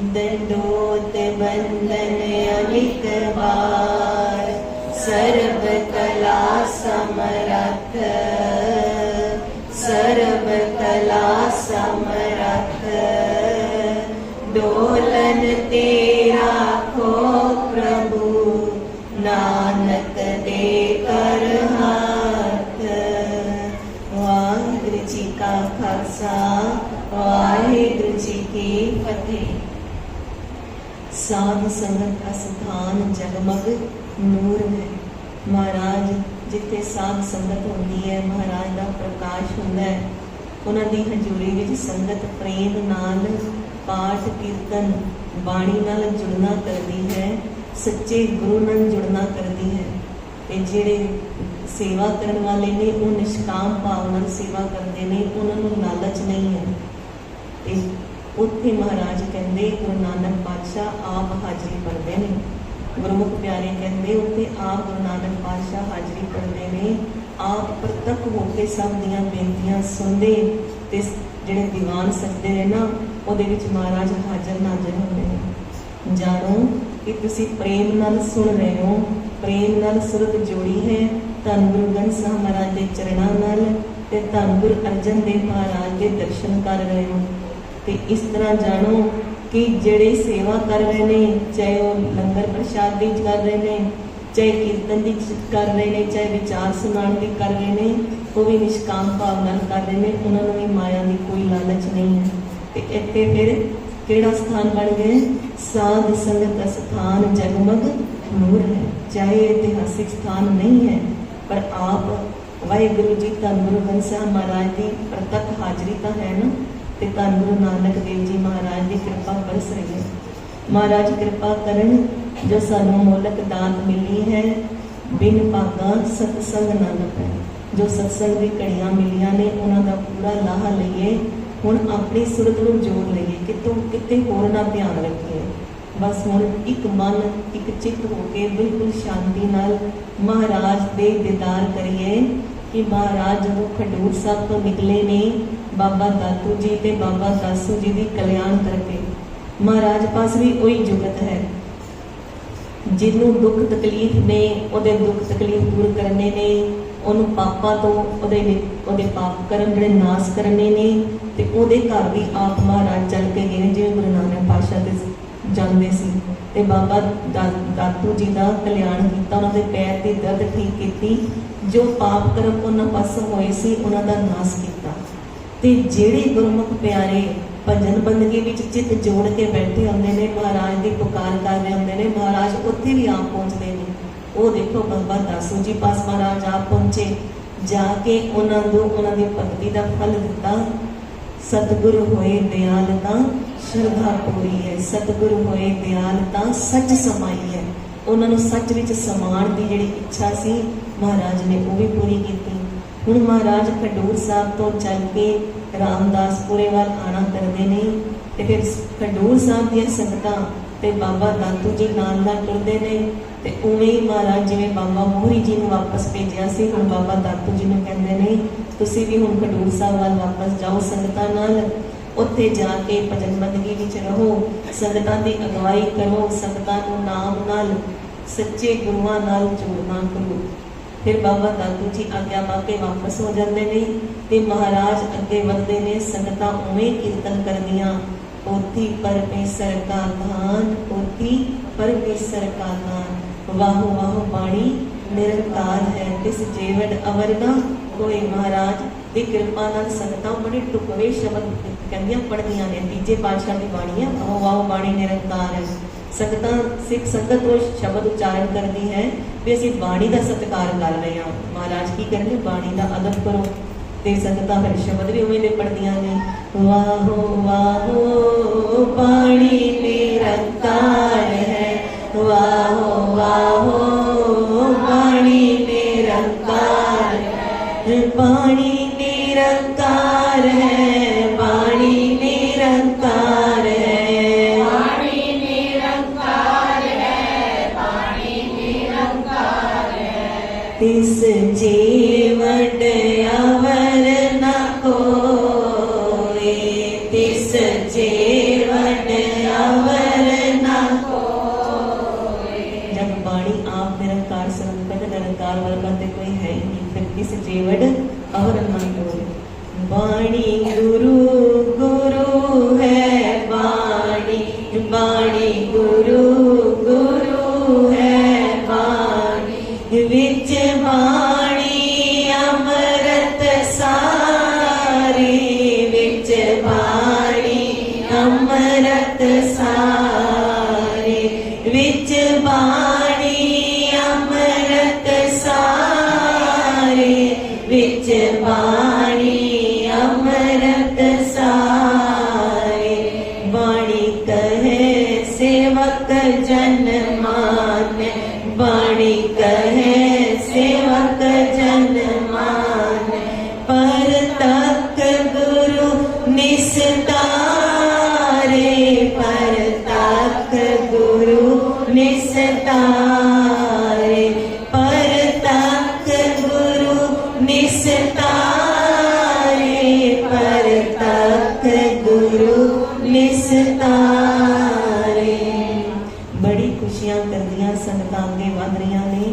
दंडोत बंदन अनेक बार, सर्व कला समरथ, सर्व कला समरथ। डोलन तेरा खो प्रभु, नानक दे कर हाथ। वाहिगुरु जी का खालसा, वाहिगुरु जी की फतेह। साध संगत का स्थान जगमग नूर है। महाराज जिथे साध संगत होती है, महाराज का प्रकाश होता है। उन्होंने हजूरी विच संगत प्रेम नाल पाठ कीर्तन बाणी नाल जुड़ना करती है, सच्चे गुरु नाल जुड़ना करती है। ते जिहड़े सेवा करने वाले ने वो निष्काम भाव नाल सेवा करते हैं, उन्होंने लालच नहीं है। ते उत्थे महाराज कहते गुरु नानक पातशाह आप हाजरी पढ़ते हैं। गुरमुख प्यारे कहते उत्थे आप गुरु नानक पातशाह हाजरी पढ़ते हैं। आप प्रतक होकर सब दियां बेनतियां सुनते, ते जिहड़े दीवान सजदे ने ना उहदे विच महाराज हाजर नाजर होंदे ने। जानो कि तुसी प्रेम नाल सुन रहे हो, प्रेम नाल सुरत जोड़ी है धन गुरु ग्रंथ साहिब महाराज के चरणों नाल, ते धन गुरु अर्जन देव महाराज के दर्शन कर रहे हो। ते इस तरह जानो कि जेड़े सेवा कर रहे हैं, चाहे वो लंगर प्रसाद की कर रहे हैं, चाहे कीर्तन की कर रहे हैं, चाहे विचार सुनाने की कर रहे हैं, वो भी निष्काम भाव नाल कर रहे हैं। उन्होंने भी माया की कोई लालच नहीं है। तो इत्थे फिर केड़ा स्थान बन गए? साध संगत का स्थान जगमग नूर है। चाहे ऐतिहासिक स्थान नहीं है, पर आप वाहिगुरु जी धन गुरु ग्रंथ साहिब महाराज की प्रतक हाजरी तो है ना, ते धन गुरु नानक देव जी महाराज की कृपा बरस रही है। महाराज कृपा करन जो सानू मोलक दात मिली है, बिन भागा सतसंग नानक है। जो सत्संग की घड़ियां मिलियां ने उन्हां दा पूरा लाहा लईए। हुण अपनी सुरत नूं जोड़ लईए, कितों किते होर ना ध्यान रखिए। बस हुण एक मन एक चित्त होके बिल्कुल शांति नाल महाराज दे दीदार करिए कि महाराज जदों खडूर साहब तो निकले ने बाबा दातू जी ते बाबा दासू जी की कल्याण करके, महाराज पास भी वही जुगत है। जिन्हों दुख तकलीफ ने उहदे दुख तकलीफ दूर करने ने, उन्होंने पापा तो उहदे पाप कर्म जिहड़े नाश करने ने, ते उहदे घर भी आप महाराज चल के गए जिवें गुरु नानक पातशाह ते जांदे सी, ते बाबा दातू जी का कल्याण किया, उन्होंने पैर की दर्द ठीक की, जो पाप कर्म उन्होंने पासों होए सी उन्हों का नाश किया। ते जेड़े गुरमुख प्यारे भजन बंदगी विच चित जोड़ के बैठे होंदे ने, महाराज की पुकार कर रहे होंदे ने, महाराज उत्थे भी आप पहुँचते हैं। वो देखो बाबा दासू जी पास महाराज आप पहुँचे, जाके उन्होंने भगती का फल दिता। सतगुरु होए दयालता श्रद्धा पूरी है, सतगुरु होए दयालता सच समाई है। उन्होंने सच विच समान की जिहड़ी इच्छा सी महाराज ने वो भी पूरी की। हुण महाराज खडूर साहब तो चल के रामदासपुरे वाल आना करते हैं, तो फिर खडूर साहब दी संगतां ते बाबा दातू जी नाल नाल टुरदे ने। ते उवें ही महाराज जिवें बाबा मोहरी जी नूं वापस भेजिया सी, हुण बाबा दातू जी नूं कहंदे ने तुसीं भी हुण खडूर साहब वाल वापस जाओ संगतां नाल, उत्थे जाके भजन बंदगी विच रहो, संगतां दी अगवाई करो, संगतां नूं नाम नाल सच्चे गुरुआं नाल जोड़ना करो। फिर बाबा दादू जी आग्या पाके वापस हो जाते हैं, ते महाराज अगे बढ़ते ने। संगतां उवें कीर्तन करदियां, पोथी परमेसर का धान, पोथी परमेसर का धान, वाहो वाहो बाणी निरंकार है, तिस जेवड़ अवरना कोई। महाराज की कृपा नाल संगतां बड़े टुकवे शब्द कहदियां पढ़दियां ने। तीजे पातशाह की बाणी है, वाहो वाहो बाणी निरंकार है। संगतां सिख संगत वो शब्द उच्चारण करती है भी असीं बाणी का सत्कार कर रहे हैं। महाराज की करनगे बाणी का अदब करो, ते संगतां फिर शब्द भी उवें दे पढ़दियां ने। वाहो वाहो बाणी निरंकार है, वाहो वाहो बाणी निरंकार है, बाणी निरंकार है, बाणी निरंकार है, तिस जेवड़ अवर न कोई, तिस जे अमृत सारे विच बाणी अमृत सारे विच बाणी अमृत सारे बाणी कहे सेवक जन माने बाणी कहे सेवक जन माने पर तक गुरु निस्तारे पर तक गुरु निस्तारे पर तक गुरु निस्तारे पर तक गुरु निस्तारे। बड़ी खुशियां करदियां संगतां अगे वध रहियां ने।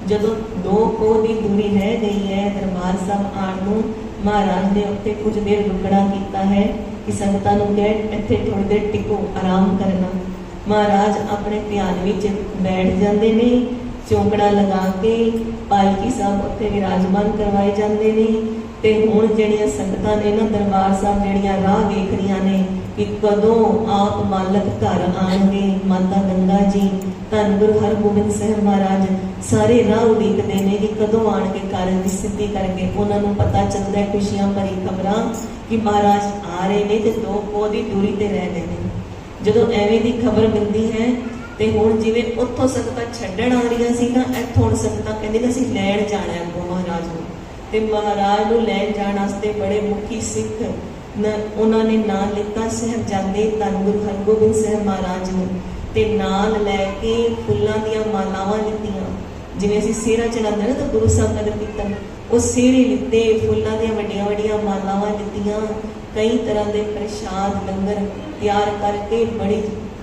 जदों 2 कोह दी दूरी रह गई है दरबार साहब आण नूं महाराज ने उत्ते कुछ देर रुकना कीता है कि संगतां नूं कहे इत्थे थोड़ी देर टिको आराम करना। महाराज अपने ध्यान विच बैठ जाते ने, चौंकड़ा लगा के पालकी साहब उत्थे विराजमान करवाए जाते ने। ते हुण जिहड़ियां संगतां ने ना दरबार साहब जिहड़ियां राह वेख रहियां ने कि कदों आप मालक घर आएंगे। माता गंगा जी धन गुरु हरगोबिंद साहिब महाराज सारे राह उड़ीकदे ने कि कदों आण के घर दी सिद्धि करके उन्हां नूं पता चलदा है खुशियां भरी खबरां कि महाराज आ रहे ने ते 2 कोह दी दूरी ते रह गए ने। जदों एवें दी खबर मिलदी है ते हुण जिवें उत्थों संगतां छड्डण आ रहीआं सी ना इत्थों हुण संगतां कहंदे ने असीं लैण जाणा है अग्गों महाराज नूं। ते महाराज नूं लैण जाण वास्ते बड़े मुखी सिख उन्होंने नाम लिता साहिबजादे धन गुरु हरगोबिंद साहिब महाराज ने ते नाल लैके फुल्लां दियां मालावां लित्तियां। जिवें असीं सेहरा चढ़ांदे ना तो गुरु साहब नगर कीर्तन वो सेहरे लिते फुल्लां दियां वड्डियां वड्डियां मालावां लित्तियां। कई तरह के प्रसाद लंगर तैयार करके बड़ी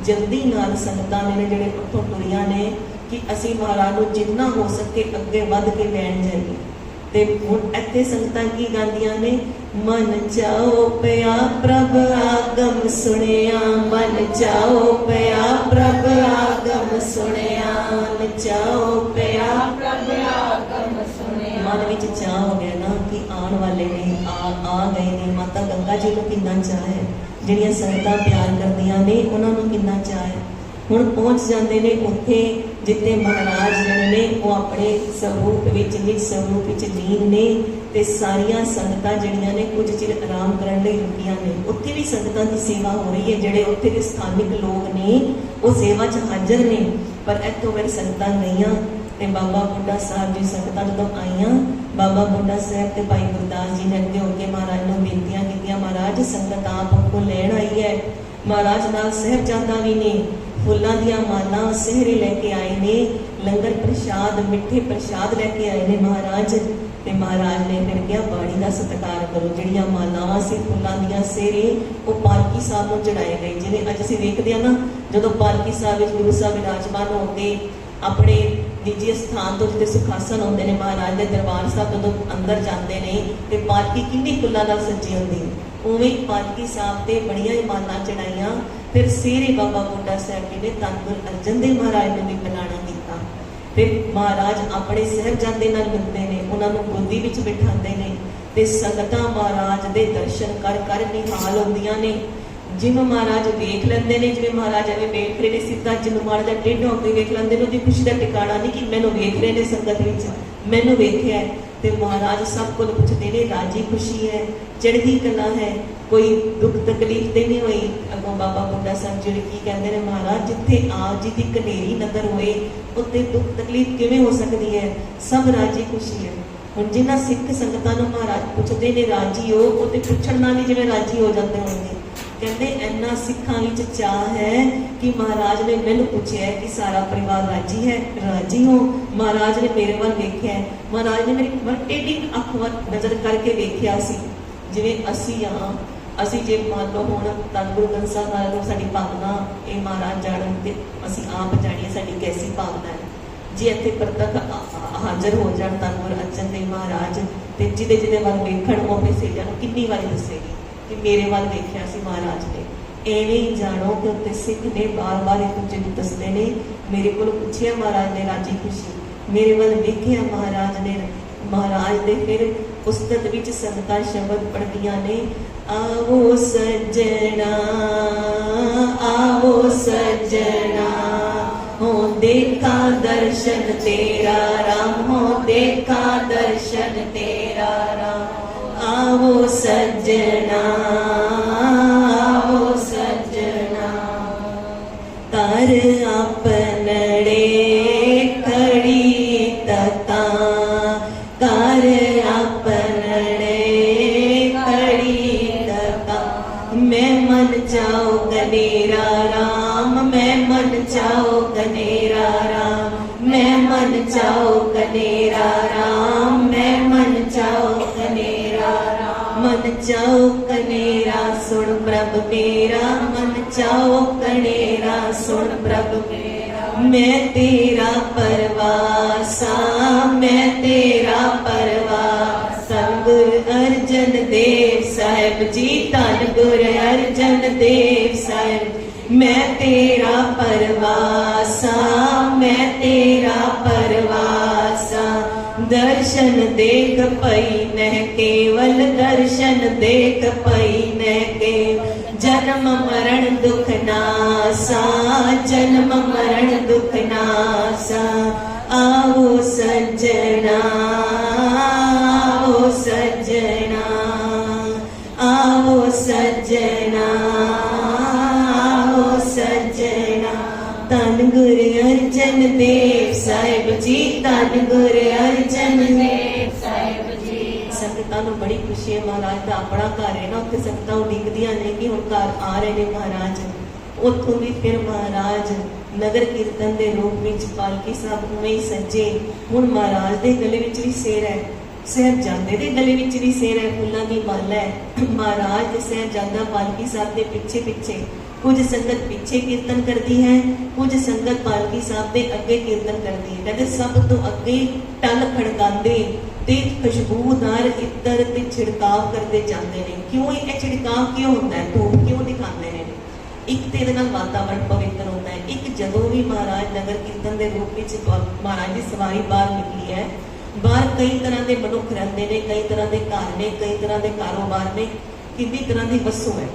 जल्दी नाल संगतां ने जिहड़े उत्थों टुरियां ने कि असीं महाराज नूं जिन्ना हो सके अगे वध के लैण जाइए। ते हुण इत्थे संगतां की गांदियां ने मन चाओ पिया प्रभ आगम सुनिया मन चाओ पिया प्रभ आगम सुनिया मन चाओ पिया प्रभ आगम सुनिया। मन विच चाह हो गया ना कि आने वाले ने आ गए ने। माता गंगा जी नूं किन्ना चाह है, जिहड़ियां संगतां प्यार करदियां ने उन्हां नूं किन्ना चाह है। हुण पहुंच जाते ने उत्थे जिथे महाराज जिहड़े ने वो अपने स्वरूप विच निज स्वरूप विच लीन ने ते सारियां संगतां जिहड़ियां ने कुछ चिर आराम करन लई रुकियां ने। उत्थे भी संगतां दी सेवा हो रही है, जिहड़े उत्थे दे स्थानिक लोग ने वो सेवा च हाज़र ने। पर इत्थों फिर संगतां गईयां ते बाबा बुढ़ा साहब जी संगतां जदों आईयां बाबा बुढ़ा साहब ते भाई गुरदास जी ने अगे होके महाराज नूं बेनतियां कीतियां महाराज संगत आप को लैण आई है। महाराज नाल साहिबजादा भी ने फुल्लां दियां मालां सेहरे लैके आए ने, लंगर प्रसाद मिठे प्रसाद लैके आए ने महाराज। ते महाराज ने फिर कहा बाणी का सत्कार करो। जिहड़ियां मालावां सी फुल्लां दियां सेहरे वो पालकी साहब नूं चढ़ाए गए। जिवें अज असीं वेखदे हां ना जदों पालकी साहब विच गुरु साहब विराजमान हो के अपने निजी स्थान तो जिते सुखासन होंदे ने महाराज के दरबार साहब जदों अंदर जाते हैं तो पालकी किन्नी फुल्लां नाल सजी होंदी उवें पालकी साहब ते बड़ियां ही मालां चढ़ाइयां। फिर सेहरे बाबा बुढ़ा साहब जी ने धन गुरु अर्जन देव महाराज ने भी बनाना किया। फिर महाराज अपने साहिबजादे नाल मिलते हैं, उन्होंने गोदी विच बिठाते हैं ते संगतां महाराज दे दर्शन कर कर निहाल होंदियां ने। जिवें महाराज वेख लेंदे ने, जिवें महाराज एवें वेख रहे ने सीधा जिन्हों माड़ा जिहा टेढ़ा होके वेख लेंदे ने, उहदी खुशी दा ठिकाना नहीं कि मैनूं वेख रहे ने संगत विच मैनूं वेखिआ है। ते महाराज सब को पुछदे ने राजी खुशी है, चढ़दी कला है, कोई दुख तकलीफ तो नहीं हुई। अगों बाबा बुढ़ा साहब जी की कहते हैं महाराज जिथे आप जी की कनेरी नजर होए उत्ते दुख तकलीफ किवें हो सकती है, सब राजी खुशी है। हुण जिन्हां सिख संगतां नूं महाराज पुछदे ने राजी हो उते पुछण नाल ही जिवें राजी हो जाते होंगे। कहते इन्ना सिखां विच चाह है कि महाराज ने मैनूं पुछिआ कि सारा परिवार राजी है, राजी हो। महाराज ने मेरे वाल वेख्या, महाराज ने मेरी टेढ़ी अख वल नज़र करके वेख्या सी जिवें असीं हाँ। असीं जे मान लो हुण धन गुरु ग्रंथ साहिब महाराज नूं साडी भावना ये महाराज जाणन ते असीं आप जाणीए साडी कैसी भावना है। जे इत्थे प्रतख हाज़र हो जाण धन गुरु अर्जन देव महाराज ते जिहदे जिहदे वाल वेखण वो अपने सहेलियां नूं किन्नी वारी दस्सेगी कि मेरे वाल वेख्या सी महाराज ने। एवें ही जाणो कि उत्ते सिख ने बार बार एक दूजे नूं दसदे ने मेरे कोल पुछिआ महाराज ने राजी खुशी, मेरे वाल वेख्या महाराज ने महाराज दे फिर उस्तत विच संगतां शब्द पढ़दियां ने, आवो सज्जना हो देखा दर्शन तेरा राम, हो देखा दर्शन तेरा राम। आवो सज्जना कर अपनड़े खड़ी तता, कर अपनड़े खड़ी तता। मैं मन चाओ कनेरा राम, मैं मन चाओ कनेरा राम, मैं मन चाओ कनेरा राम, मैं मन चाओ कनेरा राम। मन चाओ कनेरा सुन प्रभ मेरा, मन चाओ कनेरा सुन प्रभ मेरा। मैं तेरा परवासा, मैं तेरा परवासा। गुरु अर्जन देव साहिब जी, धन गुरु अर्जन देव साहिब। मैं तेरा परवासा, मैं तेरा परवासा। दर्शन देख पई न केवल, दर्शन देख पई न केवल। जन्म मरण दुख नासा, जन्म मरण दुख नासा। आओ सज्जना, आओ सज्जना, आओ सज्जना, आओ सज्जना। धन गुरु अर्जन देव साहिब जी, धन गुरु अर्जन देव साहिब जी। संगतां नूं बड़ी खुशी है, महाराज दा अपना घर है ना, उत्थे संगतां उਡੀਕਦੀਆਂ ने कि हुण घर आ रहे ने महाराज। उत्थों भी फिर महाराज नगर कीर्तन के रूप में पालकी साहब उवें ही सजे। हुण महाराज दे गले विच भी सिर है, साहिबजादे दे गले विच भी सिर है, फुल्लां दी माला है। महाराज ते साहिबजादा पालकी साहब के पिछे पिछे, कुछ संगत पीछे कीर्तन करती है, कुछ संगत पालकी साहब के अगे कीर्तन करती है। कहते सब तो अगे टल खड़काते ते खुशबूदार इत्र ते छिड़काव करते जाते हैं। क्यों ये छिड़काव क्यों होता है, धूप क्यों दिखाते हैं? एक तो ये वातावरण पवित्र होता है। एक जदों भी महाराज नगर कीर्तन के रूप में महाराज की सवारी बाहर निकली है, बाहर कई तरह के मनुख रहते हैं, कई तरह के घर ने, कई तरह के कारोबार ने, कितनी तरह की वस्तु है।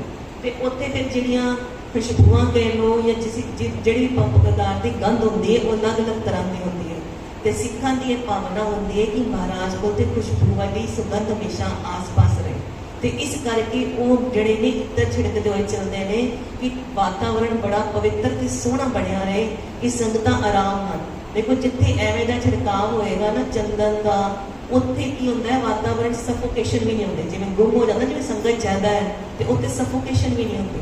तो उत्थे फिर जिहड़ियां खुशबूआं कह लो या जिहड़ी पंप प्रकार की गंध होती है, वो अलग अलग तरह की होती है। तो सिखां की यह भावना होती है कि महाराज को तो खुशबू वाली सुगंध हमेशा आस पास रहे। तो इस करके वो जड़े ने इत्र छिड़कते हुए चलते हैं कि वातावरण बड़ा पवित्र ते सोहना बनया रहे, कि संगतां आराम नाल। देखो जिथे एवें दा छिड़काव होएगा ना चंदन का, उत्थे की होंदा है वातावरण सफोकेशन भी नहीं होंदी। जिवें गुम हो जाता, जिवें संगत ज्यादा है तो उत्थे सफोकेशन भी नहीं होंदी।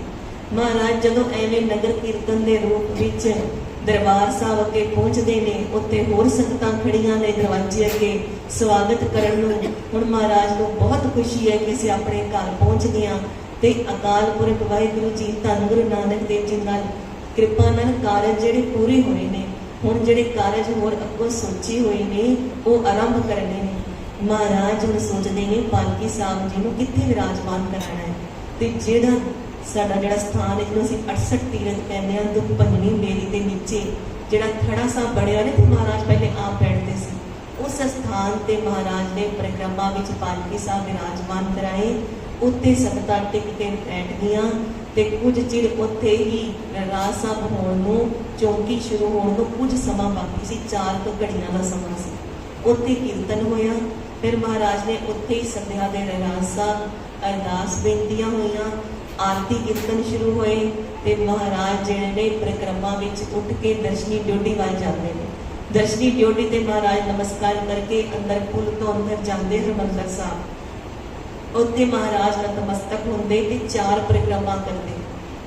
महाराज जदों एवें नगर कीर्तन के रूप विच दरबार साहब अगे पहुंचते हैं, उत्थे होर संगतां खड़ियां ने दरवाजे अगे स्वागत करन नूं। हुण महाराज को बहुत खुशी है कि असीं अपने घर पहुंच गए हां। ते अकाल पुरख वाहिगुरू जी धन गुरु नानक देव जी नाल कृपा नाल कारज जिहड़े पूरे होए ने, हुण जिहड़े कारज होर अगों सोचे होए ने वो आरंभ करने ने। महाराज हुण सोचदे ने पालकी साहब जी नूं कित्थे विराजमान कराना है। ते जिहड़ा साडा जिहड़ा स्थान है, जिहनूं असीं 68 तीरथ कहने हैं, दुख भंजनी मेरी दे नीचे जिहड़ा थड़ा साहब बणिया ने, ते महाराज पहले आप बैठते सी उस स्थान ते महाराज ने परिक्रमा विच पालकी साहब विराजमान कराए। उत्ते संगतां टिक के बैठ गईयां ते कुछ चिर उत्थे ही रहरास साहब होण नूं, चौंकी शुरू होण नूं कुछ समां बाकी सी, 4 घड़ियां दा समां सी। उत्थे कीर्तन होया। फिर महाराज ने उत्थे ही संध्या दे रहरास साहब अरदास बेनतियां होईयां, आरती कीर्तन शुरू होए। ते महाराज जिहड़े ने परिक्रमा विच उठ के दर्शनी ड्योढ़ी वल जाते हैं। दर्शनी ड्योढ़ी ते महाराज नमस्कार करके अंदर पुल तो अंदर जाते हरमंदर साहब। उत्थे महाराज नतमस्तक होंदे ते 4 परिक्रमा करते।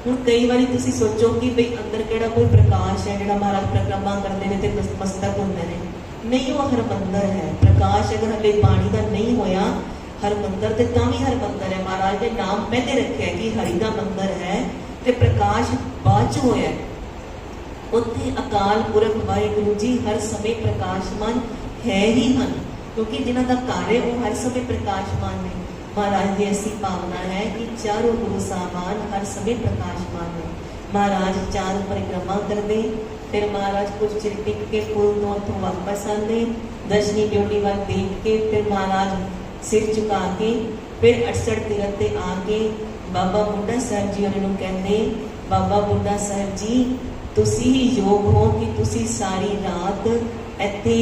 हुण कई बारी तुसीं सोचो कि बई अंदर किहड़ा कोई प्रकाश है जिहड़ा महाराज परिक्रमा करते हैं ते नतमस्तक होंदे ने। नहीं, वो हरमंदर है। प्रकाश अगर हले बाणी का नहीं होया, हरमंदर ते तां भी हरमंदर है। महाराज ने नाम पहले रखे कि हरि दा मंदिर है, ते प्रकाश बाद च होया। उत्थे अकाल पुरख वाहिगुरू जी हर समय प्रकाशमान है ही हन, क्योंकि जिन्हां दा घर है वो हर समय प्रकाशमान ने। महाराज की ऐसी भावना है कि चारों गुरु साहबान हर समय प्रकाशमान है। महाराज 4 परिक्रमा करते, फिर महाराज कुछ चिर टिक के पुल तो उत्थों वापस आते। दर्शनी ड्योटी वाल देख के फिर महाराज सिर झुका के फिर 68 तीरथ ते आके बाबा बुड्ढा साहब जी उन्होंने कहते, बाबा बुड्ढा साहब जी तुसी ही योग हो कि तुसी सारी रात इत्थे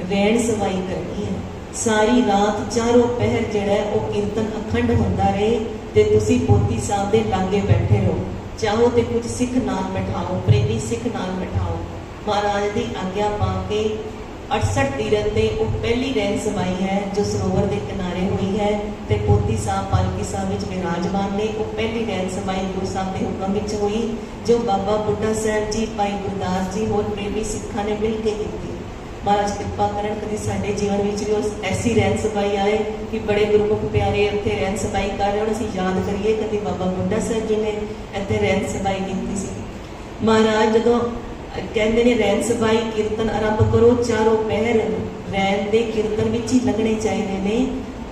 रहन सवाई करनी है, सारी रात चारों पहर जिहड़ा है वो कीर्तन अखंड होंदा रहे ते तुसी पोती साहब दे लागे बैठे रहो, चाहो तो कुछ सिख नाल बिठाओ, प्रेमी सिख नाल बिठाओ। महाराज की आग्ञा पाके 68 तीरथ ते वो पहली रहन समाई है जो सरोवर के किनारे हुई है ते पोती साहब पालकी साहब विच विराजमान ने। वो पहली रहन समाई गुरु साहब के हुक्म विच हुई जो बाबा बुड्ढा साहब जी, भाई गुरदास जी होर प्रेमी सिखा ने मिल के की। महाराज कृपा करन कभी साडे जीवन विच भी उस ऐसी रहन समाई आए कि बड़े गुरमुख प्यारे उत्थे रहन समाई कर रहे हो, असीं याद करिए कभी बाबा बुड्ढा साहब जी ने इत्थे रहन समाई की सी। महाराज जदों कहते ने रहन सबाई कीर्तन आरंभ करो, चारों पहर रहन दे कीर्तन विच ही लगने चाहिए ने।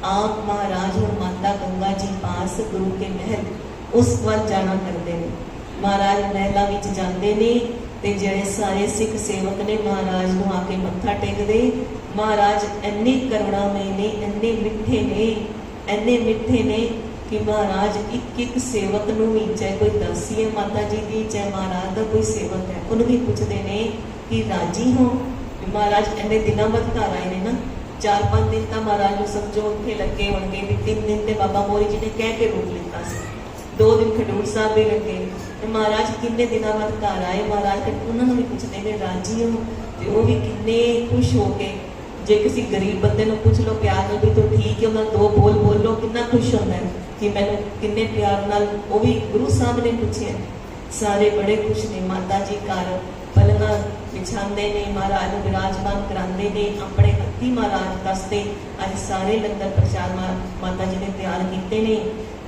आप महाराज और माता गंगा जी पास गुरु के महल उस वल जाना करते हैं। महाराज महलों विच जाते ने ते जिहड़े सारे सिख सेवक ने महाराज नूं आके मत्था टेकदे। महाराज इन्ने करुणामय ने, इन्ने मिठे ने, इन्ने मिठे ने कि महाराज एक एक सेवक नूं भी, चाहे कोई दासी है माता जी की, चाहे महाराज का कोई सेवक है, उन्होंने भी पूछते हैं कि राजी हो। महाराज इन्ने दिनों बाद घर आए ने ना, 4-5 दिन तो महाराज को समझो उत्थे लगे होंगे भी, 3 दिन तो बाबा मोरी जी ने कह के रोक लिया, 2 दिन खडूर साहब भी लगे। महाराज किन्ने दिनों बाद घर आए, महाराज उन्होंने भी पूछते हैं राजी हो, तो वो भी किन्ने खुश हो के। जे किसी गरीब बंदे को पूछ लो प्यार में भी तो ठीक है, उन्होंने 2 बोल बोल लो, कितना खुश होता है कि मैंने किन्ने प्यार नाल। वो भी गुरु साहब ने पूछे, सारे बड़े खुश ने। माता जी घर पलंगा बिछाते ने, महाराज को विराजमान कराते ने, अपने हथी महाराज दसते अज सारे लंगर प्रसाद माता जी ने तैयार किए ने।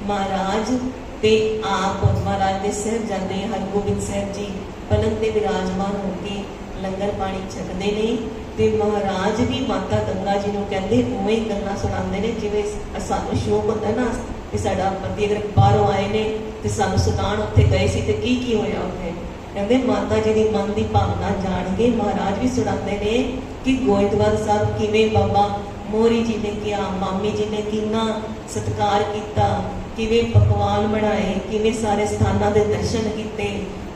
महाराज ते आप महाराज के साहिबजादे हरगोबिंद साहब जी पलंग ते विराजमान होकर लंगर पानी छकते ने ते महाराज भी माता गंगा जी को कहते उवें ही गल्लां सुणाते ने जिवें सानूं शौक होंदा ना कि साडा पति अगर बाहरों आए ने ते सानूं सुनाण उत्थे गए सी ते की होया उत्थे। कहते माता जी की मन की भावना जान के महाराज भी सुणाते ने कि गोइंदवाल साहब किवें बाबा मोरी जी ने किया, मामी जी ने कितना सत्कार किया, किवें पकवान बनाए, किवें सारे स्थानों के दर्शन किए।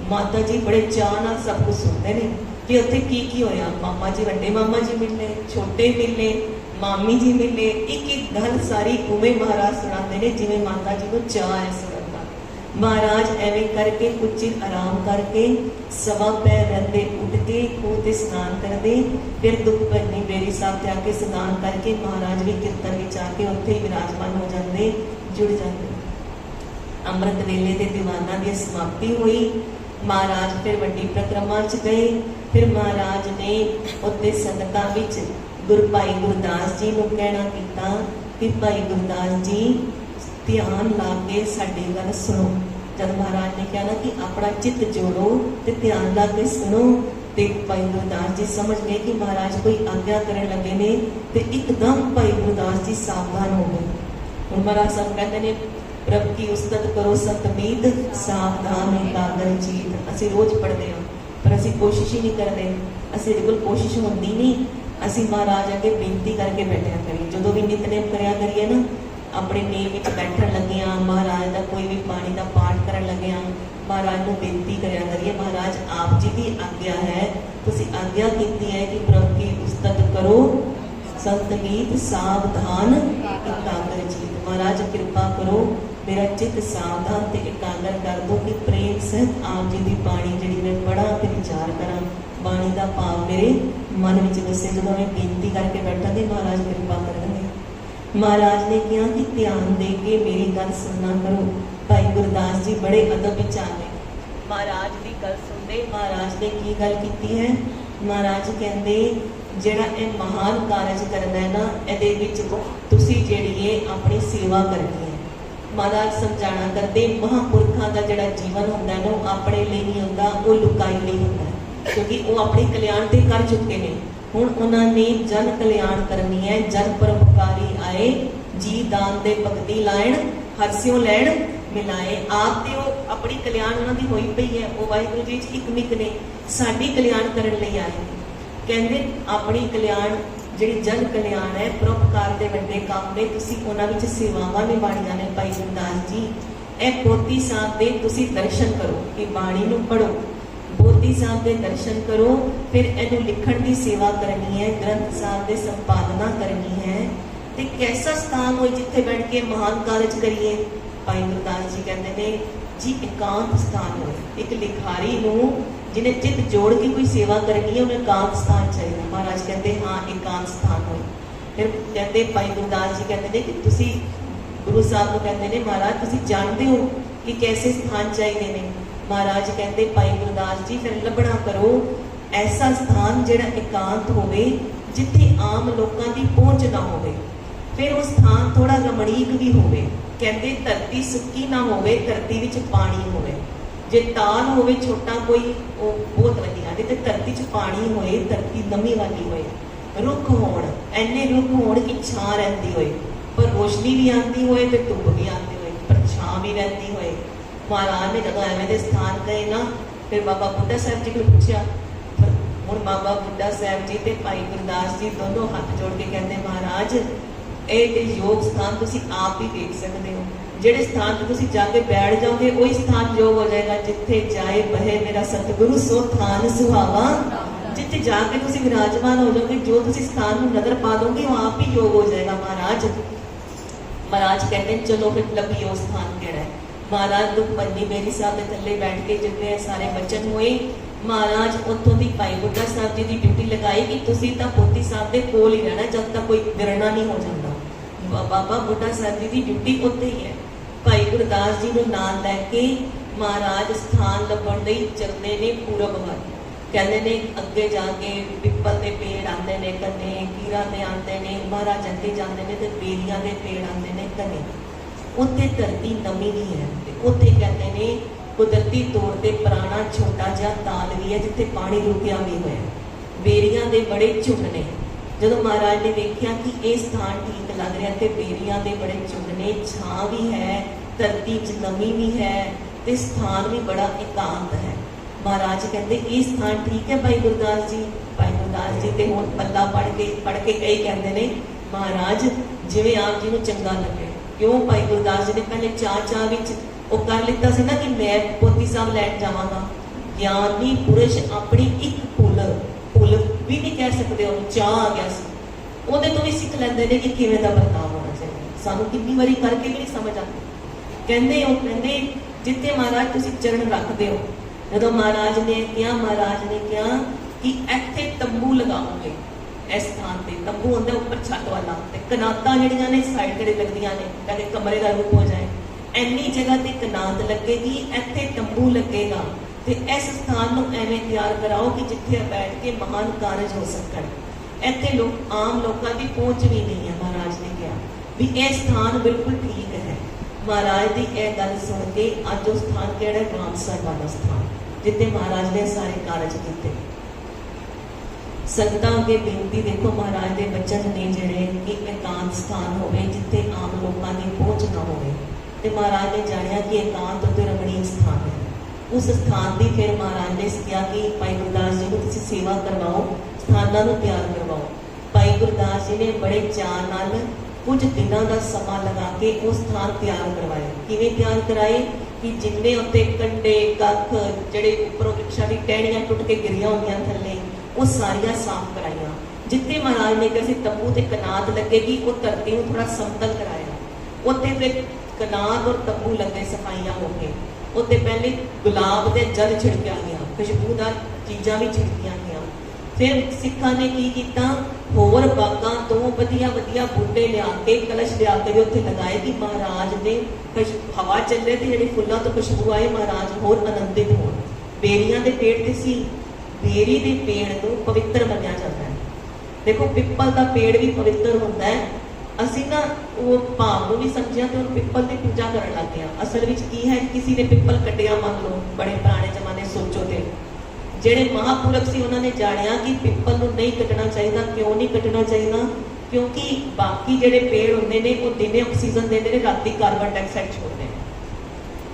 माता जी बड़े चाह नाल सब कुछ सुनते हैं कि उत्थे की होया। मामा जी वड्डे मामा जी मिले, छोटे मिले, मामी जी मिले, एक एक गल सारी उवें महाराज सुनाते हैं जिवें माता जी को चाह है सुनने का। महाराज एवें करके कुछ चिर आराम करके सवा पैर रहते उठ के खूह ते स्नान करते, फिर दुख भरनी बेरी साहब ते आके स्नान करके महाराज भी कीर्तन विच आके उत्थे ही विराजमान हो जाते, जुड़ जाते। अमृत वेले ते दीवाना की समाप्ति हुई। महाराज फिर वड्डी परिक्रमा च गए। फिर महाराज ने उत्ते संगतां विच गुरु भाई गुरदास जी को कहना किया कि भाई गुरदास जी ध्यान ला के साडी गल सुनो। जब महाराज ने कहना कि अपना चित्त जोड़ो ते ध्यान ला के सुनो ते भाई गुरदास जी समझ गए कि महाराज कोई आज्ञा करन लगे ने ते एकदम भाई गुरदास जी सावधान हो गए। हुण महाराज साहब कहते ने प्रभ की उस्तत करो सतमीत, सावधान एकाग्र चीत। असीं रोज पढ़ते हैं पर असीं कोशिश ही नहीं करते, असीं बिल्कुल कोशिश होती नहीं। असीं महाराज अगे बेनती करके बैठा करिए, जो भी नितनेम करया करिए ना, अपने नेम विच बैठन लगे महाराज का कोई भी पानी का पाठ करन लगे महाराज को बेनती करया करिए। महाराज आप जी की आज्ञा है, तुसीं आज्ञा की है कि प्रभ की उस्तत करो संतमीत, सावधान एकाग्र चीत। महाराज कृपा करो मेरा चित्त सावधान ते एकाग्र कर दो कि प्रेम सहित आप जी की बाणी जी मैं पढ़ा ते विचार करा, बाणी का भाव मेरे मन में वसे। जो मैं बेनती करके बैठा तो महाराज कृपा करेंगे। महाराज ने कहा कि ध्यान दे के मेरी गल सुनना करो। भाई गुरदास जी बड़े अदब विच आ गए, महाराज की गल सुनते। महाराज ने की गल की है, महाराज कहते जिहड़ा ये महान कारज करना है ना, इहदे विच तुसीं जिहड़ी है अपनी सेवा करनी है। महाराज समझाना करते महापुरखों का जिहड़ा जीवन होंदा है ना, अपने लिए नहीं होंदा, वो लुकाई नहीं होंदा, क्योंकि वो अपने कल्याण ते कर चुके हैं। हुण उन्होंने जन कल्याण करनी है। जन परोपकारी आए, जी दान दे भगती लाइन, हरस्यों लैण मिलाए। आप ते वो अपनी कल्याण उन्होंने होई पई है, वो वाहिगुरू जी एक मिक ने साडी कल्याण करन लई आए। कहते अपनी कल्याण ਜਿਹੜੀ ਜਨ ਕਲਿਆਣ ਹੈ, ਪਰਉਪਕਾਰ ਦੇ ਵੱਡੇ ਕੰਮ ਨੇ, ਤੁਸੀਂ ਉਹਨਾਂ ਵਿੱਚ ਸੇਵਾਵਾਂ ਨਿਭਾਉਣੀਆਂ ਨੇ। ਭਾਈ ਗੁਰਦਾਸ ਜੀ, ਇਹ ਪੋਥੀ ਸਾਹਿਬ ਦੇ ਤੁਸੀਂ ਦਰਸ਼ਨ ਕਰੋ, ਇਹ ਬਾਣੀ ਨੂੰ ਪੜ੍ਹੋ, ਪੋਥੀ ਸਾਹਿਬ ਦੇ ਦਰਸ਼ਨ ਕਰੋ, ਫਿਰ ਇਹਨੂੰ ਲਿਖਣ ਦੀ ਸੇਵਾ ਕਰਨੀ ਹੈ, ਗ੍ਰੰਥ ਸਾਹਿਬ ਦੇ ਸੰਪਾਦਨਾ ਕਰਨੀ ਹੈ। ਤੇ ਕੈਸਾ ਸਥਾਨ ਹੋਏ ਜਿੱਥੇ ਬੈਠ ਕੇ ਮਹਾਨ ਕਾਰਜ ਕਰੀਏ? ਭਾਈ ਗੁਰਦਾਸ ਜੀ ਕਹਿੰਦੇ ਨੇ ਜੀ ਇਕਾਂਤ ਸਥਾਨ ਹੋਏ। ਇੱਕ ਲਿਖਾਰੀ ਨੂੰ ਜਿਹਨੇ ਚਿੱਤ ਜੋੜ ਕੇ ਕੋਈ ਸੇਵਾ ਕਰਨੀ ਹੈ, ਉਹਨੂੰ ਇਕਾਂਤ ਸਥਾਨ ਚਾਹੀਦਾ। ਮਹਾਰਾਜ ਕਹਿੰਦੇ ਹਾਂ ਇਕਾਂਤ ਸਥਾਨ ਹੋਏ। ਫਿਰ ਕਹਿੰਦੇ ਭਾਈ ਗੁਰਦਾਸ ਜੀ ਕਹਿੰਦੇ ਨੇ ਕਿ ਤੁਸੀਂ ਗੁਰੂ ਸਾਹਿਬ ਨੂੰ ਕਹਿੰਦੇ ਨੇ ਮਹਾਰਾਜ ਤੁਸੀਂ ਜਾਣਦੇ ਹੋ ਕਿ ਕੈਸੇ ਸਥਾਨ ਚਾਹੀਦੇ ਨੇ? ਮਹਾਰਾਜ ਕਹਿੰਦੇ ਭਾਈ ਗੁਰਦਾਸ ਜੀ ਫਿਰ ਲੱਭਣਾ ਕਰੋ ਐਸਾ ਸਥਾਨ ਜਿਹੜਾ ਇਕਾਂਤ ਹੋਵੇ, ਜਿੱਥੇ ਆਮ ਲੋਕਾਂ ਦੀ ਪਹੁੰਚ ਨਾ ਹੋਵੇ। ਫਿਰ ਉਹ ਸਥਾਨ ਥੋੜਾ ਰਮਣੀਕ ਵੀ ਹੋਵੇ। ਕਹਿੰਦੇ ਧਰਤੀ ਸੁੱਕੀ ਨਾ ਹੋਵੇ, ਧਰਤੀ ਵਿੱਚ ਪਾਣੀ ਹੋਵੇ। ਜੇ ਤਾਲ ਹੋਵੇ ਛੋਟਾ ਕੋਈ, ਉਹ ਬਹੁਤ ਵਧੀਆ। ਜੇ ਤੇ ਧਰਤੀ 'ਚ ਪਾਣੀ ਹੋਏ, ਧਰਤੀ ਨਮੀ ਵਾਲੀ ਹੋਏ, ਰੁੱਖ ਹੋਣ, ਐਨੇ ਰੁੱਖ ਹੋਣ ਕਿ ਛਾਂ ਰਹਿੰਦੀ ਹੋਏ, ਪਰ ਰੋਸ਼ਨੀ ਵੀ ਆਉਂਦੀ ਹੋਏ ਤੇ ਧੁੱਪ ਵੀ ਆਉਂਦੀ ਹੋਏ, ਪਰ ਛਾਂ ਵੀ ਰਹਿੰਦੀ ਹੋਏ। ਮਹਾਰਾਜ ਨੇ ਜਦੋਂ ਐਵੇਂ ਦੇ ਸਥਾਨ ਗਏ ਨਾ, ਫਿਰ ਬਾਬਾ ਬੁੱਢਾ ਸਾਹਿਬ ਜੀ ਨੂੰ ਪੁੱਛਿਆ। ਹੁਣ ਬਾਬਾ ਬੁੱਢਾ ਸਾਹਿਬ ਜੀ ਤੇ ਭਾਈ ਗੁਰਦਾਸ ਜੀ ਦੋਨੋਂ ਹੱਥ ਜੋੜ ਕੇ ਕਹਿੰਦੇ ਮਹਾਰਾਜ ਇਹ ਤੇ ਯੋਗ ਸਥਾਨ ਤੁਸੀਂ ਆਪ ਹੀ ਦੇਖ ਸਕਦੇ ਹੋ। ਜਿਹੜੇ ਸਥਾਨ ਤੇ ਤੁਸੀਂ ਜਾ ਕੇ ਬੈਠ ਜਾਓਗੇ ਉਹੀ ਸਥਾਨ ਯੋਗ ਹੋ ਜਾਏਗਾ। ਜਿੱਥੇ ਜਾਏ ਬਹਿ ਮੇਰਾ ਸਤਿਗੁਰੂ ਸੋ ਥਾਨ ਸੁਹਾਵਾ। ਜਿੱਥੇ ਜਾ ਕੇ ਤੁਸੀਂ ਵਿਰਾਜਮਾਨ ਹੋ ਜਾਓਗੇ, ਜੋ ਤੁਸੀਂ ਸਥਾਨ ਨੂੰ ਨਜ਼ਰ ਪਾ ਦੋਗੇ ਉਹ ਆਪ ਹੀ ਯੋਗ ਹੋ ਜਾਏਗਾ। ਮਹਾਰਾਜ ਕਹਿੰਦੇ ਚਲੋ ਫਿਰ ਲੱਭੀਓ ਸਥਾਨ ਕਿਹੜਾ ਹੈ। ਮਹਾਰਾਜ ਦੁੱਖ ਭੰਡੀ ਮੇਰੀ ਸਾਹਿਬ ਦੇ ਥੱਲੇ ਬੈਠ ਕੇ ਜਿੱਥੇ ਸਾਰੇ ਬਚਨ ਹੋਏ, ਮਹਾਰਾਜ ਉੱਥੋਂ ਦੀ ਭਾਈ ਬੁੱਢਾ ਸਾਹਿਬ ਜੀ ਦੀ ਡਿਊਟੀ ਲਗਾਈ ਕਿ ਤੁਸੀਂ ਤਾਂ ਪੋਥੀ ਸਾਹਿਬ ਦੇ ਕੋਲ ਹੀ ਰਹਿਣਾ ਜਦ ਤੱਕ ਕੋਈ ਵਿਰਣਾ ਨਹੀਂ ਹੋ ਜਾਂਦਾ। ਬਾਬਾ ਬੁੱਢਾ ਸਾਹਿਬ ਜੀ ਦੀ ਡਿਊਟੀ ਉੱਥੇ ਹੀ ਹੈ। ਭਾਈ ਗੁਰਦਾਸ ਜੀ ਨੂੰ ਨਾਲ ਲੈ ਕੇ ਮਹਾਰਾਜ ਸਥਾਨ ਲੱਭਣ ਲਈ ਚੱਲਦੇ ਨੇ ਪੂਰਬ ਵੱਲ। ਕਹਿੰਦੇ ਨੇ ਅੱਗੇ ਜਾ ਕੇ ਪਿੱਪਲ ਦੇ ਪੇੜ ਆਉਂਦੇ ਨੇ ਕੰਨੇ, ਕੀਰਾਂ ਦੇ ਆਉਂਦੇ ਨੇ, ਮਹਾਰਾਜ ਅੱਗੇ ਜਾਂਦੇ ਨੇ ਤੇ ਬੇਰੀਆਂ ਦੇ ਪੇੜ ਆਉਂਦੇ ਨੇ ਕੰਨੇ। ਉੱਥੇ ਧਰਤੀ ਨਮੀ ਨਹੀਂ ਹੈ ਤੇ ਉੱਥੇ ਕਹਿੰਦੇ ਨੇ ਕੁਦਰਤੀ ਤੌਰ ਤੇ ਪੁਰਾਣਾ ਛੋਟਾ ਜਿਹਾ ਤਾਲ ਵੀ ਹੈ ਜਿੱਥੇ ਪਾਣੀ ਰੁਕਿਆ ਵੀ ਹੋਇਆ। ਬੇਰੀਆਂ ਦੇ ਬੜੇ ਝੁੰਡ ਨੇ। ਜਦੋਂ ਮਹਾਰਾਜ ਨੇ ਵੇਖਿਆ ਕਿ ਇਹ ਸਥਾਨ ਠੀਕ ਲੱਗ ਰਿਹਾ ਤੇ ਬੇਰੀਆਂ ਦੇ ਬੜੇ ਝੁੰਡ ਨੇ, ਛਾਂ ਵੀ ਹੈ, ਧਰਤੀ 'ਚ ਨਮੀ ਵੀ ਹੈ ਤੇ ਸਥਾਨ ਵੀ ਬੜਾ ਇਕਾਂਤ ਹੈ। ਮਹਾਰਾਜ ਕਹਿੰਦੇ ਇਹ ਸਥਾਨ ਠੀਕ ਹੈ ਭਾਈ ਗੁਰਦਾਸ ਜੀ। ਭਾਈ ਗੁਰਦਾਸ ਜੀ ਤੇ ਹੁਣ ਪੱਲਾ ਪੜ ਕੇ ਕਈ ਕਹਿੰਦੇ ਨੇ ਮਹਾਰਾਜ ਜਿਵੇਂ ਆਪ ਜੀ ਨੂੰ ਚੰਗਾ ਲੱਗੇ। ਕਿਉਂ? ਭਾਈ ਗੁਰਦਾਸ ਜੀ ਨੇ ਪਹਿਲੇ ਚਾਹ ਵਿੱਚ ਉਹ ਕਰ ਲਿੱਤਾ ਸੀ ਨਾ ਕਿ ਮੈਂ ਪੋਥੀ ਸਾਹਿਬ ਲੈਣ ਜਾਵਾਂਗਾ। ਗਿਆਨੀ ਪੁਰਸ਼ ਆਪਣੀ ਇੱਕ ਭੁੱਲ ਵੀ ਨਹੀਂ ਕਹਿ ਸਕਦੇ, ਉਹਨੂੰ ਚਾਹ ਆ ਗਿਆ ਸੀ। ਉਹਦੇ ਤੋਂ ਵੀ ਸਿੱਖ ਲੈਂਦੇ ਨੇ ਕਿ ਕਿਵੇਂ ਦਾ ਵਰਤਾਅ ਹੋਣਾ ਚਾਹੀਦਾ। ਸਾਨੂੰ ਕਿੰਨੀ ਵਾਰੀ ਕਰਕੇ ਵੀ ਨਹੀਂ ਸਮਝ ਆਉਂਦੀ। ਕਹਿੰਦੇ ਜਿੱਥੇ ਮਹਾਰਾਜ ਤੁਸੀਂ ਚਰਨ ਰੱਖਦੇ ਹੋ, ਜਦੋਂ ਮਹਾਰਾਜ ਨੇ ਕਿਹਾ ਕਿ ਇੱਥੇ ਤੰਬੂ ਲਗਾਓਗੇ, ਇਸ ਸਥਾਨ ਤੇ ਤੰਬੂ ਹੁੰਦਾ ਉੱਪਰ ਛੱਤ ਵਾਲਾ, ਤੇ ਕਨਾਤਾਂ ਜਿਹੜੀਆਂ ਨੇ ਸਾਈਡ ਤੇ ਲੱਗਦੀਆਂ ਨੇ, ਕਹਿੰਦੇ ਕਮਰੇ ਦਾ ਰੂਪ ਹੋ ਜਾਏ। ਇੰਨੀ ਜਗ੍ਹਾ ਤੇ ਕਨਾਤ ਲੱਗੇਗੀ, ਇੱਥੇ ਤੰਬੂ ਲੱਗੇਗਾ ਤੇ ਇਸ ਸਥਾਨ ਨੂੰ ਐਵੇਂ ਤਿਆਰ ਕਰਾਓ ਕਿ ਜਿੱਥੇ ਬੈਠ ਕੇ ਮਹਾਨ ਕਾਰਜ ਹੋ ਸਕਣ। ਇੱਥੇ ਆਮ ਲੋਕਾਂ ਦੀ ਪਹੁੰਚ ਵੀ ਨਹੀਂ ਹੈ। ਮਹਾਰਾਜ ਨੇ ਕਿਹਾ ਵੀ ਇਹ ਸਥਾਨ ਬਿਲਕੁਲ ਠੀਕ ਹੈ। ਮਹਾਰਾਜ ਦੀ ਇਹ ਗੱਲ ਸੁਣ ਕੇ ਅੱਜ ਉਹ ਸਥਾਨ ਕਿਹੜਾ? ਰਾਮਸਰ ਵਾਲਾ ਸਥਾਨ, ਜਿੱਥੇ ਮਹਾਰਾਜ ਨੇ ਸਾਰੇ ਕਾਰਜ ਕੀਤੇ। ਸੰਗਤਾਂ ਅੱਗੇ ਬੇਨਤੀ ਦੇਖੋ, ਮਹਾਰਾਜ ਦੇ ਬਚਨ ਨੇ ਜਿਹੜੇ ਕਿ ਇਕਾਂਤ ਸਥਾਨ ਹੋਵੇ ਜਿੱਥੇ ਆਮ ਲੋਕਾਂ ਦੀ ਪਹੁੰਚ ਨਾ ਹੋਵੇ। ਤੇ ਮਹਾਰਾਜ ਨੇ ਜਾਣਿਆ ਕਿ ਇਕਾਂਤ ਅਤੇ ਰਮਣੀਕ ਸਥਾਨ ਹੈ। ਉਸ ਸਥਾਨ ਦੀ ਫਿਰ ਮਹਾਰਾਜ ਨੇ ਕਿਹਾ ਕਿ ਭਾਈ ਗੁਰਦਾਸ ਜੀ ਨੂੰ ਤੁਸੀਂ ਸੇਵਾ ਕਰਵਾਓ, ਸਥਾਨਾਂ ਨੂੰ ਤਿਆਰ ਕਰਵਾਓ। ਭਾਈ ਗੁਰਦਾਸ ਜੀ ਨੇ ਬੜੇ ਚਾਅ ਨਾਲ ਕੁਝ ਦਿਨਾਂ ਦਾ ਸਮਾਂ ਲਗਾ ਕੇ ਉਹ ਸਥਾਨ ਤਿਆਰ ਕਰਵਾਏ। ਕਿਵੇਂ ਤਿਆਰ ਕਰਾਏ? ਕਿ ਜਿੰਨੇ ਉੱਤੇ ਕੰਡੇ ਕੱਖ ਜਿਹੜੇ ਉੱਪਰੋਂ ਰਿਕਸ਼ਾ ਦੀ ਟਹਿਣੀਆਂ ਟੁੱਟ ਕੇ ਗਿਰੀਆਂ ਹੋਈਆਂ ਥੱਲੇ, ਉਹ ਸਾਰੀਆਂ ਸਾਫ਼ ਕਰਾਈਆਂ। ਜਿੱਥੇ ਮਹਾਰਾਜ ਨੇ ਕਿਹਾ ਸੀ ਤੰਬੂ ਤੇ ਕਨਾਤ ਲੱਗੇਗੀ, ਉਹ ਧਰਤੀ ਨੂੰ ਥੋੜਾ ਸਮਤਲ ਕਰਾਇਆ। ਉੱਥੇ ਫਿਰ ਕਨਾਤ ਔਰ ਤੰਬੂ ਲੱਗੇ ਸਫਾਈਆਂ ਹੋ ਕੇ। ਉੱਤੇ ਪਹਿਲੇ ਗੁਲਾਬ ਦੇ ਜਲ ਛਿੜਕਿਆ ਗਿਆ, ਖੁਸ਼ਬੂਦਾਰ ਚੀਜ਼ਾਂ ਵੀ ਛਿੜਕੀਆਂ ਗਈਆਂ। ਫਿਰ ਸਿੱਖਾਂ ਨੇ ਕੀ ਕੀਤਾ? ਹੋਰ ਬਾਗਾਂ ਤੋਂ ਵਧੀਆ ਬੂਟੇ ਲਿਆ ਕੇ, ਕਲਸ਼ ਲਿਆ ਕੇ ਵੀ ਉੱਥੇ ਲਗਾਏ ਕਿ ਮਹਾਰਾਜ ਦੇ ਹਵਾ ਚੱਲੇ ਤੇ ਜਿਹੜੇ ਫੁੱਲਾਂ ਤੋਂ ਖੁਸ਼ਬੂ ਆਏ, ਮਹਾਰਾਜ ਹੋਰ ਆਨੰਦਿਤ ਹੋਣ। ਬੇਰੀਆਂ ਦੇ ਪੇੜ ਤੇ ਸੀ, ਬੇਰੀ ਦੇ ਪੇੜ ਨੂੰ ਪਵਿੱਤਰ ਮੰਨਿਆ ਜਾਂਦਾ ਹੈ। ਦੇਖੋ ਪਿੱਪਲ ਦਾ ਪੇੜ ਵੀ ਪਵਿੱਤਰ ਹੁੰਦਾ ਹੈ। ਅਸੀਂ ਨਾ ਉਹ ਭਾਵ ਨੂੰ ਵੀ ਸਮਝਿਆ ਤੇ ਉਹ ਪਿੱਪਲ ਦੀ ਪੂਜਾ ਕਰਨ ਲੱਗ ਗਿਆ। ਅਸਲ ਵਿੱਚ ਕੀ ਹੈ? ਕਿਸੇ ਨੇ ਪਿੱਪਲ ਕੱਟਿਆ, ਮੰਨ ਲਓ ਬੜੇ ਪੁਰਾਣੇ ਜ਼ਮਾਨੇ ਸੋਚੋ ਤੇ ਜਿਹੜੇ ਮਹਾਂਪੁਰਖ ਸੀ ਉਹਨਾਂ ਨੇ ਜਾਣਿਆ ਕਿ ਪਿੱਪਲ ਨੂੰ ਨਹੀਂ ਕੱਟਣਾ ਚਾਹੀਦਾ। ਕਿਉਂ ਨਹੀਂ ਕੱਟਣਾ ਚਾਹੀਦਾ? ਕਿਉਂਕਿ ਬਾਕੀ ਜਿਹੜੇ ਪੇੜ ਹੁੰਦੇ ਨੇ ਉਹ ਦਿਨੇ ਆਕਸੀਜਨ ਦਿੰਦੇ ਨੇ, ਰਾਤੀ ਕਾਰਬਨ ਡਾਈਆਕਸਾਈਡ ਛੱਡਦੇ ਨੇ।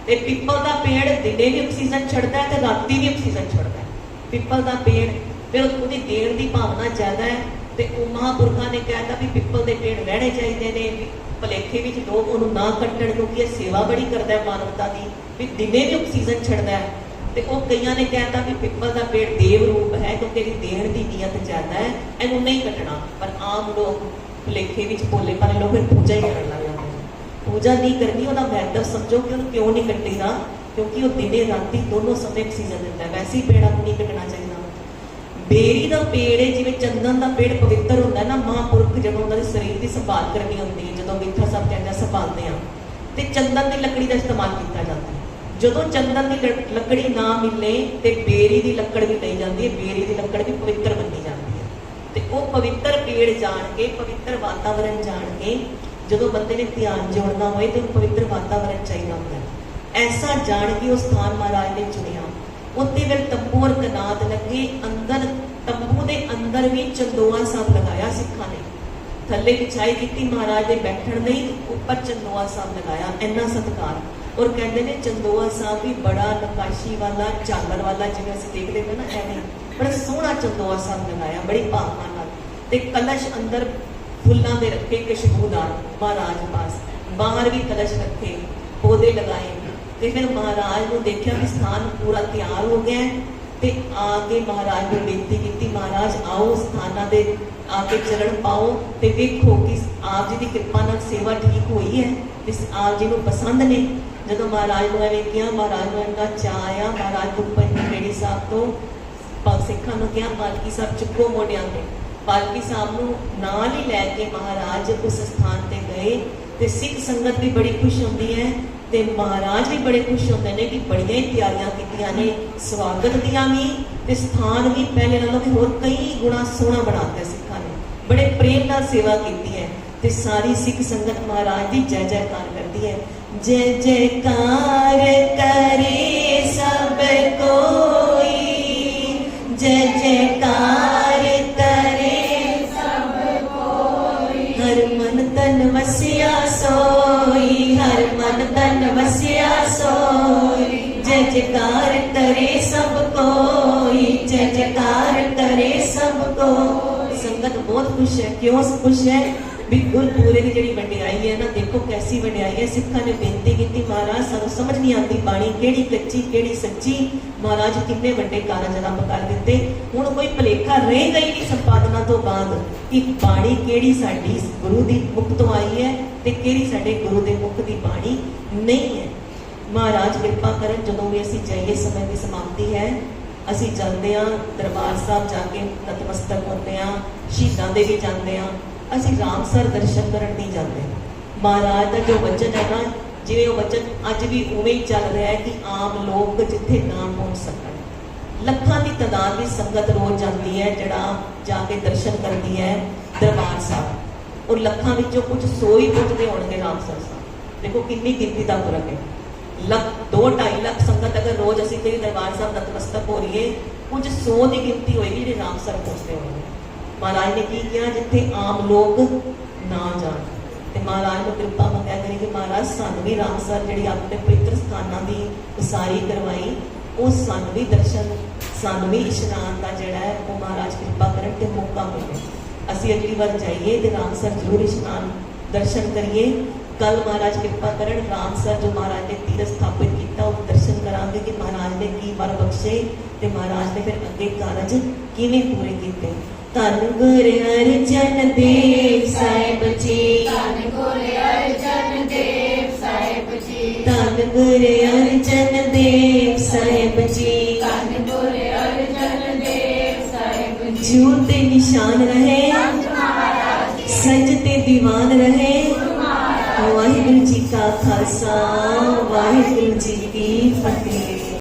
ਤੇ ਪਿੱਪਲ ਦਾ ਪੇੜ ਦਿਨੇ ਵੀ ਆਕਸੀਜਨ ਛੱਡਦਾ ਹੈ ਤੇ ਰਾਤੀ ਵੀ ਆਕਸੀਜਨ ਛੱਡਦਾ ਹੈ। ਪਿੱਪਲ ਦਾ ਪੇੜ ਫਿਰ ਉਹਦੀ ਦੇਣ ਦੀ ਭਾਵਨਾ ਜ਼ਿਆਦਾ ਹੈ ਤੇ ਉਹ ਮਹਾਂਪੁਰਖਾਂ ਨੇ ਕਹਿਤਾ ਵੀ ਪਿੱਪਲ ਦੇ ਪੇੜ ਰਹਿਣੇ ਚਾਹੀਦੇ ਨੇ, ਵੀ ਭਲੇਖੇ ਵਿੱਚ ਲੋਕ ਉਹਨੂੰ ਨਾ ਕੱਟਣ, ਕਿਉਂਕਿ ਇਹ ਸੇਵਾ ਬੜੀ ਕਰਦਾ ਹੈ ਮਾਨਵਤਾ ਦੀ, ਵੀ ਦਿਨੇ ਵੀ ਆਕਸੀਜਨ ਛੱਡਦਾ ਹੈ। ਤੇ ਉਹ ਕਈਆਂ ਨੇ ਕਹਿਤਾ ਵੀ ਪਿੱਪਲ ਦਾ ਪੇੜ ਦੇਵ ਰੂਪ ਹੈ, ਕਿਉਂਕਿ ਇਹਦੀ ਦੇਣ ਦੀ ਨੀਅਤ ਜ਼ਿਆਦਾ ਹੈ, ਇਹਨੂੰ ਨਹੀਂ ਕੱਟਣਾ। ਪਰ ਆਮ ਲੋਕ ਭੁਲੇਖੇ ਵਿੱਚ ਭੋਲੇ ਭਾਲੇ ਲੋਕ ਫਿਰ ਪੂਜਾ ਹੀ ਕਰਨ ਲੱਗ ਜਾਂਦੇ ਨੇ। ਪੂਜਾ ਨਹੀਂ ਕਰਨੀ, ਉਹਦਾ ਮਹੱਤਵ ਸਮਝੋ ਕਿ ਉਹਨੂੰ ਕਿਉਂ ਨਹੀਂ ਕੱਟੀਦਾ, ਕਿਉਂਕਿ ਉਹ ਦਿਨੇ ਰਾਤੀ ਦੋਨੋਂ ਸਮੇਂ ਆਕਸੀਜਨ ਦਿੰਦਾ ਹੈ। ਵੈਸੇ ਹੀ ਪੇੜਾਂ ਨੂੰ ਨਹੀਂ ਕੱਟਣਾ ਚਾਹੀਦਾ। ਬੇਰੀ ਦਾ ਪੇੜ ਹੈ, ਜਿਵੇਂ ਚੰਦਨ ਦਾ ਪੇੜ ਪਵਿੱਤਰ ਹੁੰਦਾ ਹੈ ਨਾ, ਮਹਾਂਪੁਰਖ ਜਦੋਂ ਉਹਨਾਂ ਦੇ ਸਰੀਰ ਦੀ ਸੰਭਾਲ ਕਰਨੀ ਹੁੰਦੀ ਹੈ, ਜਦੋਂ ਮਿੱਠਾ ਸਾਹਿਬ ਕਹਿੰਦਾ ਸੰਭਾਲਦੇ ਆ, ਤੇ ਚੰਦਨ ਦੀ ਲੱਕੜੀ ਦਾ ਇਸਤੇਮਾਲ ਕੀਤਾ ਜਾਂਦਾ ਹੈ। ਜਦੋਂ ਚੰਦਨ ਦੀ ਲੱਕੜੀ ਨਾ ਮਿਲੇ ਤੇ ਬੇਰੀ ਦੀ ਲੱਕੜ ਵੀ ਲਈ ਜਾਂਦੀ ਹੈ, ਬੇਰੀ ਦੀ ਲੱਕੜ ਵੀ ਪਵਿੱਤਰ ਮੰਨੀ ਜਾਂਦੀ ਹੈ। ਤੇ ਉਹ ਪਵਿੱਤਰ ਪੇੜ ਜਾਣ ਕੇ, ਪਵਿੱਤਰ ਵਾਤਾਵਰਨ ਜਾਣ ਕੇ, ਜਦੋਂ ਬੰਦੇ ਨੇ ਧਿਆਨ ਜੋੜਨਾ ਹੋਏ ਤੇ ਉਹਨੂੰ ਪਵਿੱਤਰ ਵਾਤਾਵਰਨ ਚਾਹੀਦਾ ਹੁੰਦਾ ਹੈ। ਐਸਾ ਜਾਣ ਕੇ ਉਹ ਸਥਾਨ ਮਹਾਰਾਜ ਨੇ ਚੁਣਿਆ। ਉੱਤੇ ਫਿਰ ਤੰਬੂ ਔਰ ਕਨਾਤ ਲੱਗੇ, ਅੰਦਰ ਤੰਬੂ ਦੇ ਅੰਦਰ ਵੀ ਚੰਦੋਆ ਸਾਹਿਬ ਲਗਾਇਆ ਸਿੱਖਾਂ ਨੇ, ਥੱਲੇ ਵਿਛਾਈ ਕੀਤੀ ਮਹਾਰਾਜ ਦੇ ਬੈਠਣ ਲਈ, ਉੱਪਰ ਚੰਦੋਆ ਸਾਹਿਬ ਲਗਾਇਆ। ਇੰਨਾ ਸਤਿਕਾਰ। ਔਰ ਕਹਿੰਦੇ ਨੇ ਚੰਦੋਆ ਸਾਹਿਬ ਵੀ ਬੜਾ ਨਕਾਸ਼ੀ ਵਾਲਾ, ਝਾਲਰ ਵਾਲਾ, ਜਿਵੇਂ ਅਸੀਂ ਦੇਖਦੇ ਹਾਂ ਨਾ, ਐਵੇਂ ਬੜਾ ਸੋਹਣਾ ਚੰਦੋਆ ਸਾਹਿਬ ਲਗਾਇਆ, ਬੜੀ ਭਾਵਨਾ ਨਾਲ। ਤੇ ਕਲਸ਼ ਅੰਦਰ ਫੁੱਲਾਂ ਦੇ ਰੱਖੇ, ਖੁਸ਼ਬੂਦਾਰ ਮਹਾਰਾਜ ਪਾਸ, ਬਾਹਰ ਵੀ ਕਲਸ਼ ਰੱਖੇ, ਪੌਦੇ ਲਗਾਏ। ਤੇ ਫਿਰ ਮਹਾਰਾਜ ਨੂੰ ਦੇਖਿਆ ਕਿ ਸਥਾਨ ਪੂਰਾ ਤਿਆਰ ਹੋ ਗਿਆ, ਤੇ ਆ ਕੇ ਮਹਾਰਾਜ ਨੂੰ ਬੇਨਤੀ ਕੀਤੀ, ਮਹਾਰਾਜ ਆਓ ਸਥਾਨਾਂ ਦੇ ਆ ਕੇ ਚਰਨ ਪਾਓ ਤੇ ਵੇਖੋ ਕਿ ਆਪ ਜੀ ਦੀ ਕਿਰਪਾ ਨਾਲ ਸੇਵਾ ਠੀਕ ਹੋਈ ਹੈ, ਇਸ ਆਪ ਜੀ ਨੂੰ ਪਸੰਦ ਨੇ। ਜਦੋਂ ਮਹਾਰਾਜ ਨੂੰ ਐਵੇਂ ਕਿਹਾ, ਮਹਾਰਾਜ ਨੂੰ ਇੰਨਾ ਚਾਅ ਆਇਆ, ਮਹਾਰਾਜ ਗੁਰਪੰਥ ਮੇੜੀ ਸਾਹਿਬ ਤੋਂ ਸਿੱਖਾਂ ਨੂੰ ਕਿਹਾ, ਪਾਲਕੀ ਸਾਹਿਬ ਚੁੱਕੋ ਮੋਢਿਆਂ ਤੇ। ਪਾਲਕੀ ਸਾਹਿਬ ਨੂੰ ਨਾਲ ਹੀ ਲੈ ਕੇ ਮਹਾਰਾਜ ਉਸ ਸਥਾਨ ਤੇ ਗਏ, ਤੇ ਸਿੱਖ ਸੰਗਤ ਵੀ ਬੜੀ ਖੁਸ਼ ਹੁੰਦੀ ਹੈ, ਤੇ ਮਹਾਰਾਜ ਵੀ ਬੜੇ ਖੁਸ਼ ਹੁੰਦੇ ਨੇ ਕਿ ਬੜੀਆਂ ਹੀ ਤਿਆਰੀਆਂ ਕੀਤੀਆਂ ਨੇ ਸਵਾਗਤ ਦੀਆਂ ਵੀ, ਤੇ ਸਥਾਨ ਵੀ ਪਹਿਲੇ ਨਾਲੋਂ ਵੀ ਹੋਰ ਕਈ ਗੁਣਾ ਸੋਹਣਾ ਬਣਾ ਦਿੱਤਾ ਸਿੱਖਾਂ ਨੇ। ਬੜੇ ਪ੍ਰੇਮ ਨਾਲ ਸੇਵਾ ਕੀਤੀ ਹੈ, ਤੇ ਸਾਰੀ ਸਿੱਖ ਸੰਗਤ ਮਹਾਰਾਜ ਦੀ ਜੈ ਜੈਕਾਰ ਕਰਦੀ ਹੈ। ਜੈ ਜੈਕਾਰ ਕਰੇ ਸਭ ਕੋਈ, ਜੈ ਜੈਕਾਰ ਕਰੇ ਸਭ ਕੋਈ, ਹਰ ਮਨ ਤਨ ਵਸਿਆ ਸੋਈ, ਹਰ ਮਨ ਤਨ ਵਸਿਆ ਸੋਈ, जय जयकार करे सब कोई, जय जयकार करे सब को। संगत बहुत खुश है। क्यों खुश है? भी गुरपूरे की जी वंडियाई है ना, देखो कैसी वंडियाई है। सिखा ने बेनती की, महाराज सानू समझ नहीं आती बाणी केड़ी कच्ची केड़ी सच्ची। महाराज कितने वड्डे कारज रब कर दिते। हुण कोई भलेखा रहेगा ही नहीं संपादना तो बाद कि बाणी केड़ी साडी गुरु दी मुख तो आई है ते केड़ी साडे गुरु दे मुख दी बाणी नहीं है। महाराज कृपा करन, जदों भी असीं जाइए, समय की समाप्ति है, असीं जाते हैं दरबार साहब जाके नतमस्तक होते हैं, शहीदां दे भी जाते हैं, असीं रामसर दर्शन करन नहीं जाते। महाराज का जो वचन है ना, जिवें वो वचन अज भी उवें ही चल रहा है कि आम लोग जिथे ना पहुंच सकन। लखां की तादाद की संगत रोज जाती है, जड़ा जाके दर्शन करती है दरबार साहब, और लखां विचों कुछ 100 ही पहुंचते होणगे रामसर साहब। देखो कितनी गिनती का फर्क है। 2-2.5 लाख संगत अगर रोज असीं कई दरबार साहब नतमस्तक हो रही है, कुछ 100 की गिनती होएगी जो रामसर पहुंचते होंगे। महाराज ने की किया, जिथे आम लोग ना जान, ते महाराज ने कृपा मंगया करी कि महाराज सानू भी रामसर जिहड़ी अपने पवित्र स्थानां दी उसारी करवाई, उस सानू भी दर्शन, सानू भी इशनान का जिहड़ा है वो महाराज कृपा करन ते मौका मिले। असीं अगली बार जाइए ते रामसर जरूर इशनान दर्शन करिए। कल महाराज कृपा करन रामसर जो महाराज ने तीरथ स्थापित किया वो दर्शन करांगे कि महाराज ने की वर बख्शे ते महाराज ने फिर अगे कारज किवें पूरे कीते। धन गुर अर्जन देव साहिब जी, धन गुर अर्जन देव साहिब जी, धन गुर अर्जन देव साहिब जी, धन गुर अर्जन देव साहिब जी। जूते निशान रहे, सजते दीवान रहे। वाहिगुरु जी का खालसा, वाहिगुरु जी की फतेह।